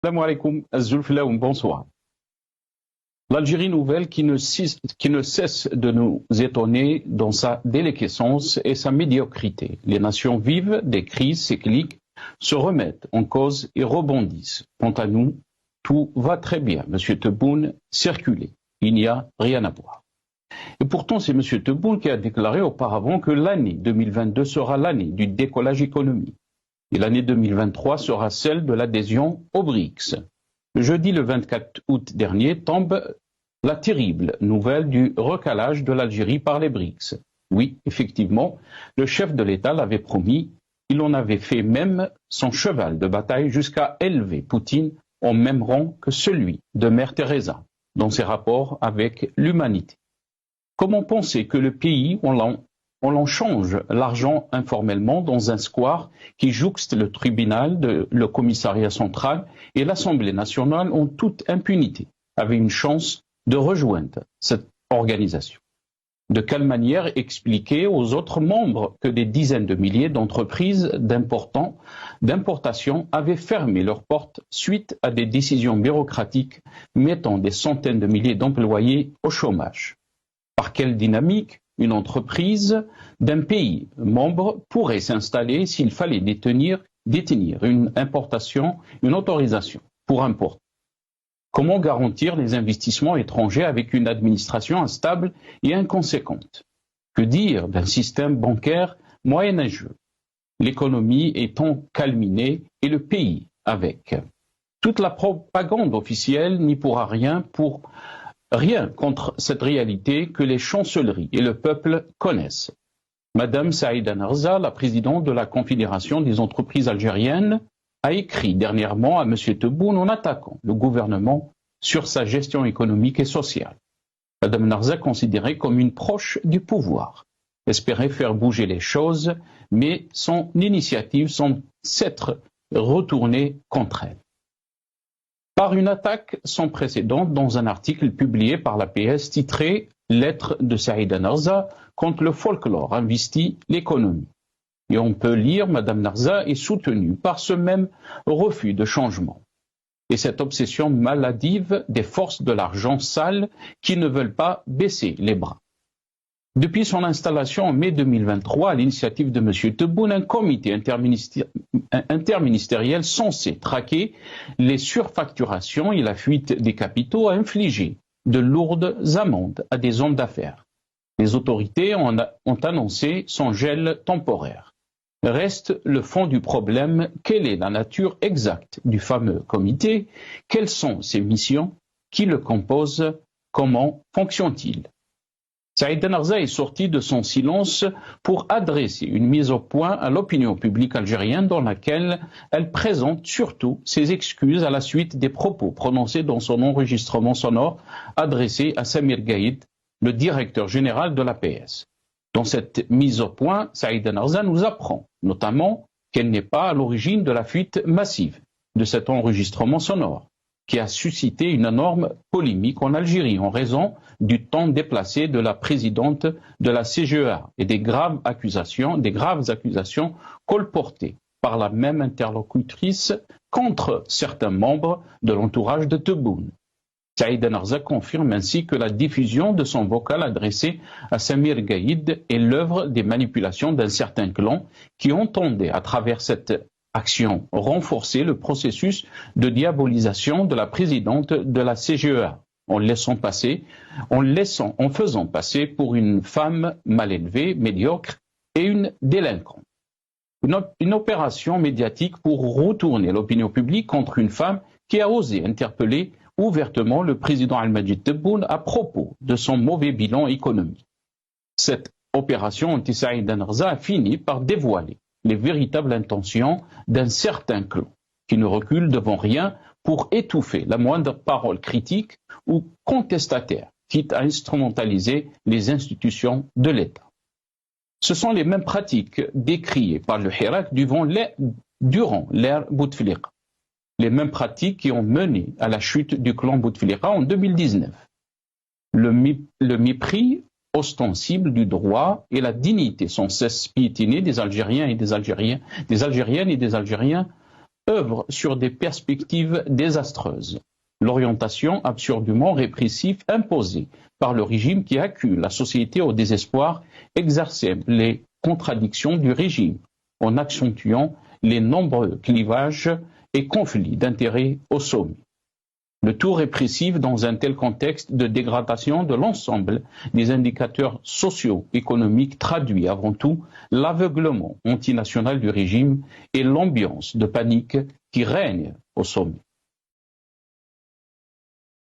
Salam alaikum, Azulfilaoum, bonsoir. L'Algérie nouvelle qui ne cesse de nous étonner dans sa déliquescence et sa médiocrité. Les nations vivent des crises cycliques, se remettent en cause et rebondissent. Quant à nous, tout va très bien. Monsieur Tebboune, circulez. Il n'y a rien à voir. Et pourtant, c'est Monsieur Tebboune qui a déclaré auparavant que l'année 2022 sera l'année du décollage économique. Et l'année 2023 sera celle de l'adhésion aux BRICS. Le jeudi le 24 août dernier tombe la terrible nouvelle du recalage de l'Algérie par les BRICS. Oui, effectivement, le chef de l'État l'avait promis, il en avait fait même son cheval de bataille jusqu'à élever Poutine au même rang que celui de Mère Teresa dans ses rapports avec l'humanité. Comment penser que le pays, on l'en change l'argent informellement dans un square qui jouxte le tribunal, le commissariat central et l'Assemblée nationale en toute impunité, avait une chance de rejoindre cette organisation. De quelle manière expliquer aux autres membres que des dizaines de milliers d'entreprises d'importation avaient fermé leurs portes suite à des décisions bureaucratiques mettant des centaines de milliers d'employés au chômage? Par quelle dynamique une entreprise d'un pays membre pourrait s'installer s'il fallait détenir une importation, une autorisation pour importer? Comment garantir les investissements étrangers avec une administration instable et inconséquente? Que dire d'un système bancaire moyenâgeux? L'économie étant calminée et le pays avec. Toute la propagande officielle n'y pourra rien contre cette réalité que les chancelleries et le peuple connaissent. Madame Saïda Narza, la présidente de la Confédération des entreprises algériennes, a écrit dernièrement à M. Tebboune en attaquant le gouvernement sur sa gestion économique et sociale. Madame Narza considérée comme une proche du pouvoir, espérait faire bouger les choses, mais son initiative semble s'être retournée contre elle. Par une attaque sans précédent dans un article publié par la PS titré « Lettre de Saïda Narza contre le folklore investit l'économie ». Et on peut lire Madame Narza est soutenue par ce même refus de changement. Et cette obsession maladive des forces de l'argent sale qui ne veulent pas baisser les bras. Depuis son installation en mai 2023, à l'initiative de M. Tebboune, un comité interministériel censé traquer les surfacturations et la fuite des capitaux a infligé de lourdes amendes à des hommes d'affaires. Les autorités ont annoncé son gel temporaire. Reste le fond du problème, quelle est la nature exacte du fameux comité, quelles sont ses missions, qui le composent, comment fonctionne-t-il? Saïda Narza est sortie de son silence pour adresser une mise au point à l'opinion publique algérienne dans laquelle elle présente surtout ses excuses à la suite des propos prononcés dans son enregistrement sonore adressé à Samir Gaïd, le directeur général de l'APS. Dans cette mise au point, Saïda Narza nous apprend notamment qu'elle n'est pas à l'origine de la fuite massive de cet enregistrement sonore, qui a suscité une énorme polémique en Algérie en raison du temps déplacé de la présidente de la CGEA et des graves accusations colportées par la même interlocutrice contre certains membres de l'entourage de Tebboune. Saïda Narza confirme ainsi que la diffusion de son vocal adressé à Samir Gaïd est l'œuvre des manipulations d'un certain clan qui entendait à travers cette action renforcer le processus de diabolisation de la présidente de la CGEA en faisant passer pour une femme mal élevée, médiocre et une délinquante. Une opération médiatique pour retourner l'opinion publique contre une femme qui a osé interpeller ouvertement le président Al-Majid Tebboune à propos de son mauvais bilan économique. Cette opération anti-Saïda Narza a fini par dévoiler les véritables intentions d'un certain clan qui ne recule devant rien pour étouffer la moindre parole critique ou contestataire, quitte à instrumentaliser les institutions de l'État. Ce sont les mêmes pratiques décriées par le Hirak durant l'ère Bouteflika. Les mêmes pratiques qui ont mené à la chute du clan Bouteflika en 2019. Le mépris ostensible du droit et la dignité sans cesse piétinée des Algériens et des Algériennes et des Algériens œuvre sur des perspectives désastreuses. L'orientation absurdement répressive imposée par le régime qui accule la société au désespoir exacerbe les contradictions du régime en accentuant les nombreux clivages et conflits d'intérêts au sommet. Le tout répressif dans un tel contexte de dégradation de l'ensemble des indicateurs socio-économiques traduit avant tout l'aveuglement antinational du régime et l'ambiance de panique qui règne au sommet.